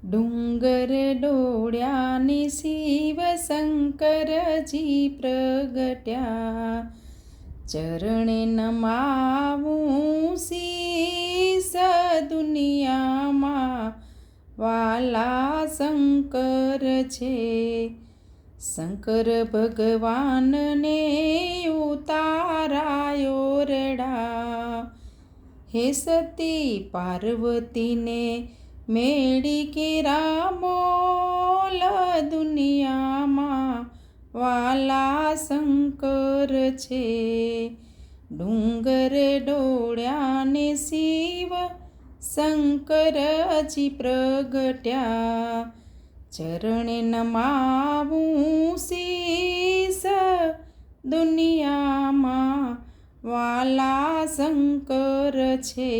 ડુંગર ડોળ્યાની શિવ શંકરજી પ્રગટ્યા, ચરણે નમાવું શીસ દુનિયામાં વાલા શંકર છે. શંકર ભગવાનને ઉતારાયો રડા, હે સતી પાર્વતીને મેળી કેરા મોલ, દુનિયામાં વાલા શંકર છે. ડુંગર ડોળ્યાને શિવ શંકરજી પ્રગટ્યા, ચરણે નમાવું શીસ દુનિયામાં વાલા શંકર છે.